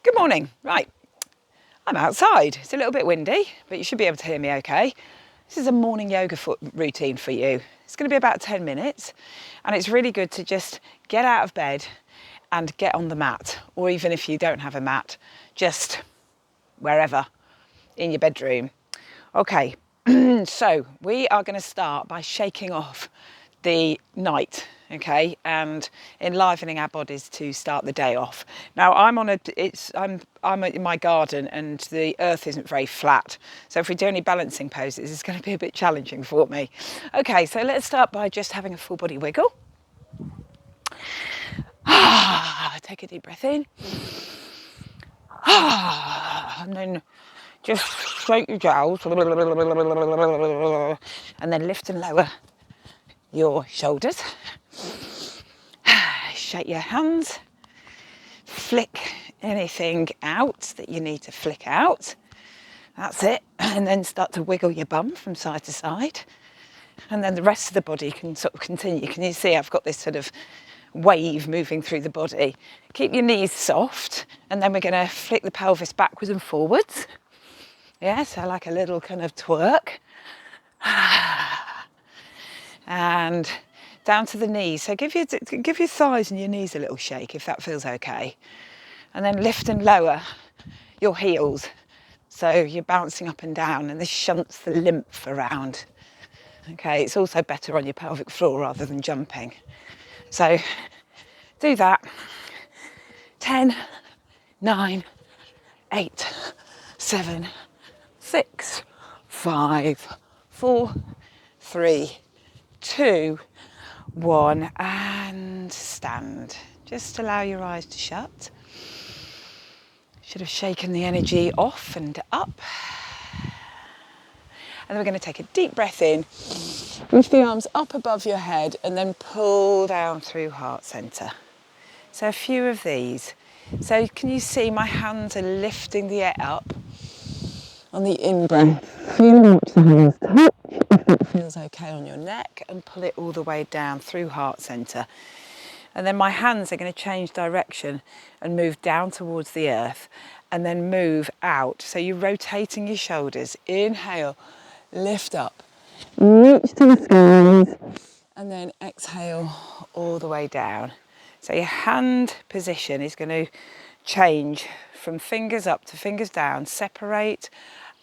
Good morning. Right, I'm outside. It's a little bit windy, but you should be able to hear me okay. This is a morning yoga routine for you. It's going to be about 10 minutes, and it's really good to just get out of bed and get on the mat, or even if you don't have a mat, just wherever in your bedroom. Okay, so we are going to start by shaking off the night, okay, and enlivening our bodies to start the day off. Now I'm in my garden and the earth isn't very flat, so if we do any balancing poses, it's going to be a bit challenging for me. Okay, so let's start by just having a full body wiggle. Take a deep breath in. And then just shake your jowls and then lift and lower your shoulders. Shake your hands, flick anything out that you need to flick out. That's it. And then start to wiggle your bum from side to side. And then the rest of the body can sort of continue. Can you see I've got this sort of wave moving through the body? Keep your knees soft, and then we're going to flick the pelvis backwards and forwards. Yeah, so like a little kind of twerk. And down to the knees. So give your thighs and your knees a little shake if that feels okay. And then lift and lower your heels. So you're bouncing up and down, and this shunts the lymph around. Okay, it's also better on your pelvic floor rather than jumping. So do that. 10, 9, 8, 7, 6, 5, 4, 3, 2, 1, and stand. Just allow your eyes to shut. Should have shaken the energy off and up. And then we're going to take a deep breath in, lift the arms up above your head, and then pull down through heart center. So a few of these. So can you see my hands are lifting the air up on the in-breath? Feel and watch the hands touch, if that feels okay on your neck, and pull it all the way down through heart center. And then my hands are going to change direction and move down towards the earth and then move out. So you're rotating your shoulders. Inhale, lift up, reach to the skies, and then exhale all the way down. So your hand position is going to change from fingers up to fingers down. Separate,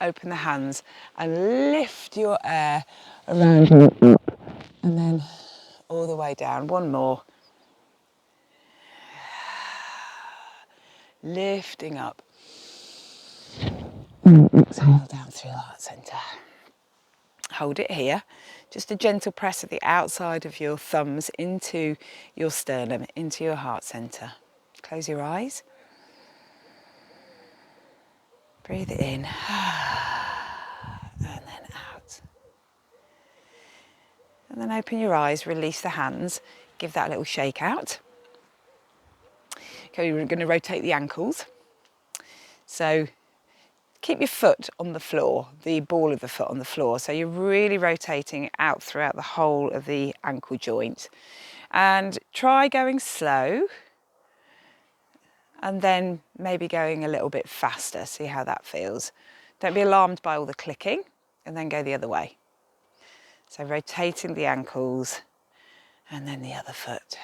open the hands, and lift your air around you up, and then all the way down. One more. Lifting up. And exhale down through the heart center. Hold it here. Just a gentle press at the outside of your thumbs into your sternum, into your heart center. Close your eyes. Breathe it in. And then out. And then open your eyes, release the hands. Give that a little shake out. Okay, we're going to rotate the ankles. So keep your foot on the floor, the ball of the foot on the floor. So you're really rotating out throughout the whole of the ankle joint. And try going slow and then maybe going a little bit faster. See how that feels. Don't be alarmed by all the clicking, and then go the other way. So rotating the ankles and then the other foot.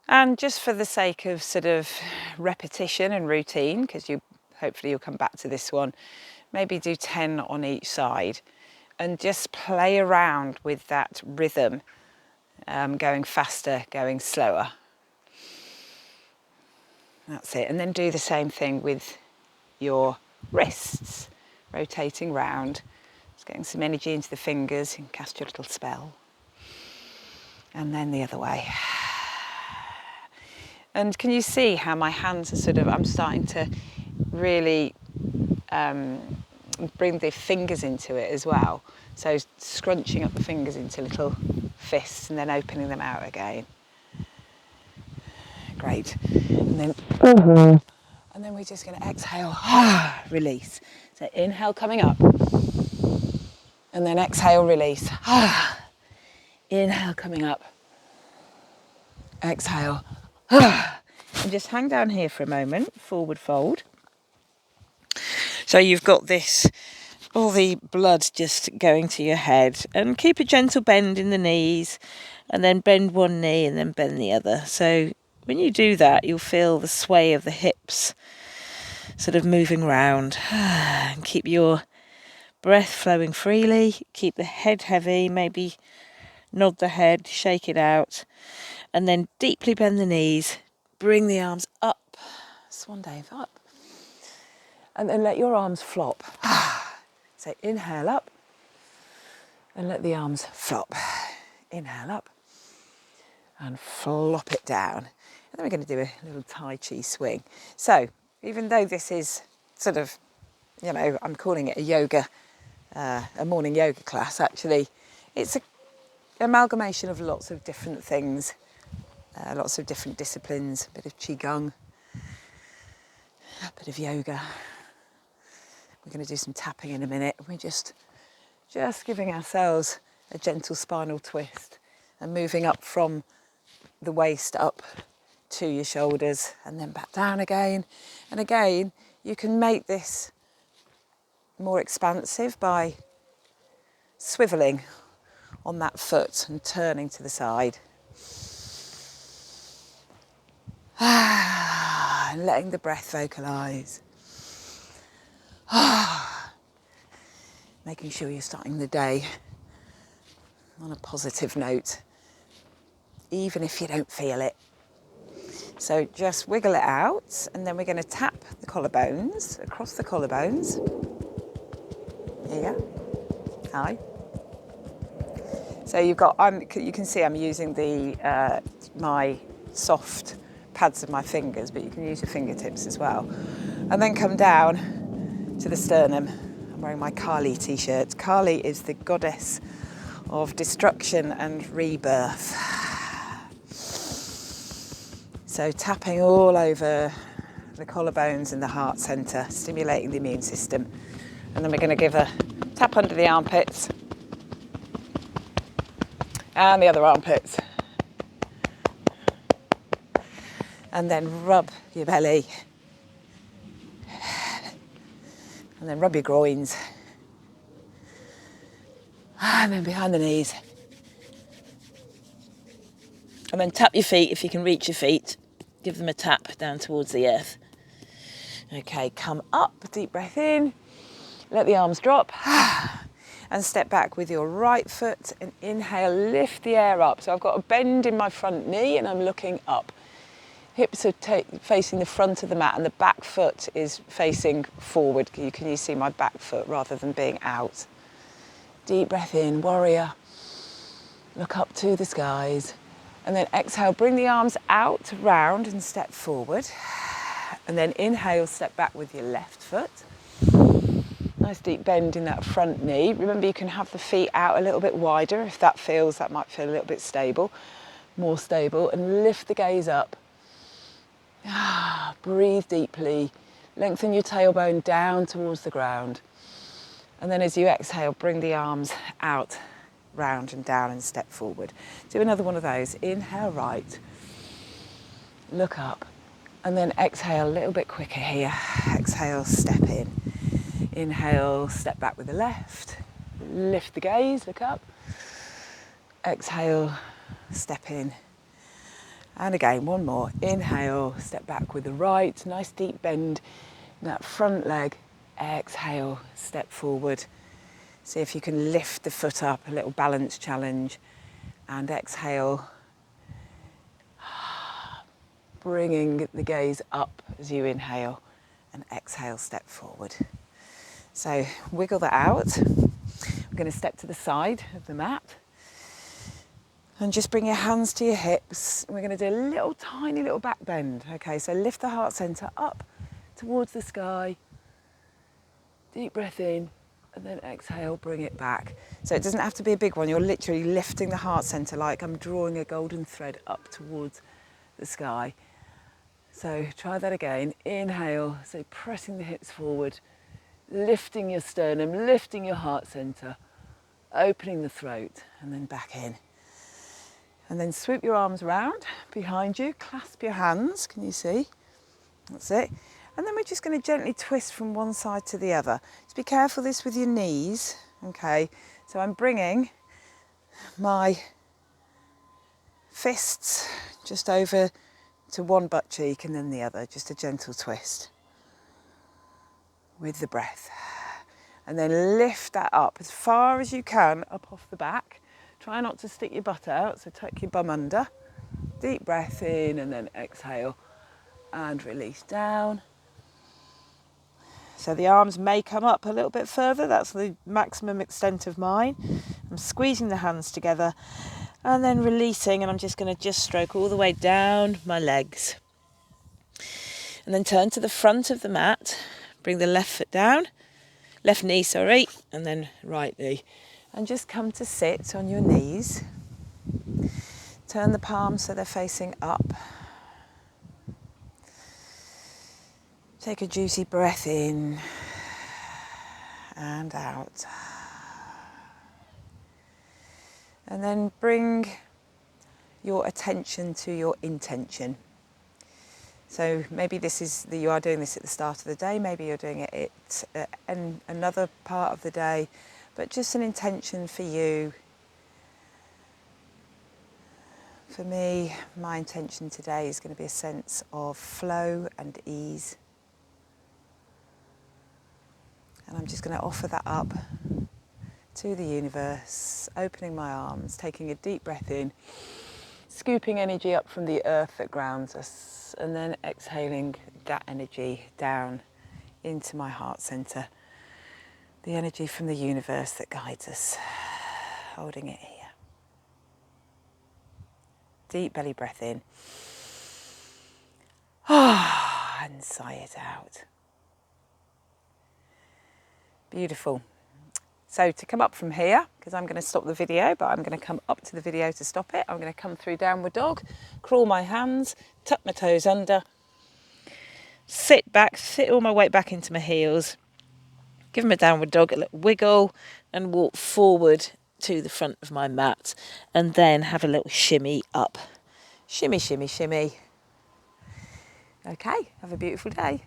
And just for the sake of sort of repetition and routine, because hopefully you'll come back to this one, maybe do 10 on each side and just play around with that rhythm, going faster, going slower. That's it. And then do the same thing with your wrists, rotating round, just getting some energy into the fingers and cast your little spell. And then the other way. And can you see how my hands are I'm starting to really bring the fingers into it as well. So scrunching up the fingers into little fists and then opening them out again. Great. And then we're just going to exhale, release. So inhale coming up. And then exhale, release. Inhale coming up. Exhale. And just hang down here for a moment, forward fold. So you've got this, all the blood just going to your head, and keep a gentle bend in the knees, and then bend one knee and then bend the other. So when you do that, you'll feel the sway of the hips sort of moving round. And keep your breath flowing freely, keep the head heavy, maybe nod the head, shake it out, and then deeply bend the knees, bring the arms up, swan dive up, and then let your arms flop. So inhale up, and let the arms flop. Inhale up, and flop it down. And then we're going to do a little Tai Chi swing. So even though this is sort of, you know, I'm calling it a yoga, a morning yoga class, actually, it's an amalgamation of lots of different things, lots of different disciplines, a bit of Qigong, a bit of yoga. We're going to do some tapping in a minute. We're just giving ourselves a gentle spinal twist and moving up from the waist up to your shoulders and then back down again. And again, you can make this more expansive by swiveling on that foot and turning to the side. And letting the breath vocalise. Making sure you're starting the day on a positive note, even if you don't feel it. So just wiggle it out, and then we're going to tap the collarbones, across the collarbones. Here you go. Hi. So you've got, you can see I'm using the my soft pads of my fingers, but you can use your fingertips as well. And then come down to the sternum. I'm wearing my Kali t-shirt. Kali is the goddess of destruction and rebirth. So tapping all over the collarbones and the heart centre, stimulating the immune system. And then we're going to give a tap under the armpits and the other armpits. And then rub your belly. And then rub your groins. And then behind the knees. And then tap your feet if you can reach your feet. Give them a tap down towards the earth. Okay, come up, deep breath in. Let the arms drop. And step back with your right foot and inhale, lift the air up. So I've got a bend in my front knee and I'm looking up. Hips are facing the front of the mat and the back foot is facing forward. Can you see my back foot rather than being out? Deep breath in, warrior. Look up to the skies. And then exhale, bring the arms out, round and step forward. And then inhale, step back with your left foot. Nice deep bend in that front knee. Remember, you can have the feet out a little bit wider if that might feel a little bit stable, more stable. And lift the gaze up. Breathe deeply, lengthen your tailbone down towards the ground. And then as you exhale, bring the arms out, round and down and step forward. Do another one of those. Inhale right, look up, and then exhale a little bit quicker here. Exhale, step in. Inhale, step back with the left, lift the gaze, look up. Exhale, step in. And again, one more. Inhale, step back with the right. Nice deep bend in that front leg. Exhale, step forward. See if you can lift the foot up, a little balance challenge. And exhale, bringing the gaze up as you inhale. And exhale, step forward. So wiggle that out. We're going to step to the side of the mat. And just bring your hands to your hips. We're going to do a tiny little back bend. Okay, so lift the heart centre up towards the sky. Deep breath in, and then exhale, bring it back. So it doesn't have to be a big one. You're literally lifting the heart centre like I'm drawing a golden thread up towards the sky. So try that again. Inhale, so pressing the hips forward, lifting your sternum, lifting your heart centre, opening the throat, and then back in. And then swoop your arms round behind you, clasp your hands, can you see? That's it. And then we're just going to gently twist from one side to the other. Just be careful this with your knees, okay? So I'm bringing my fists just over to one butt cheek and then the other, just a gentle twist with the breath. And then lift that up as far as you can, up off the back. Try not to stick your butt out, so tuck your bum under. Deep breath in and then exhale and release down. So the arms may come up a little bit further, that's the maximum extent of mine. I'm squeezing the hands together and then releasing, and I'm just going to just stroke all the way down my legs. And then turn to the front of the mat, bring the left foot down, left knee, sorry, and then right knee. And just come to sit on your knees. Turn the palms so they're facing up. Take a juicy breath in and out. And then bring your attention to your intention. So maybe you are doing this at the start of the day, maybe you're doing it at another part of the day, but just an intention for you. For me, my intention today is going to be a sense of flow and ease. And I'm just going to offer that up to the universe, opening my arms, taking a deep breath in, scooping energy up from the earth that grounds us, and then exhaling that energy down into my heart centre. The energy from the universe that guides us, holding it here. Deep belly breath in. And sigh it out. Beautiful. So to come up from here, because I'm going to stop the video, but I'm going to come up to the video to stop it. I'm going to come through downward dog, crawl my hands, tuck my toes under, sit back, sit all my weight back into my heels, give them a downward dog, a little wiggle, and walk forward to the front of my mat, and then have a little shimmy up. Shimmy, shimmy, shimmy. Okay, have a beautiful day.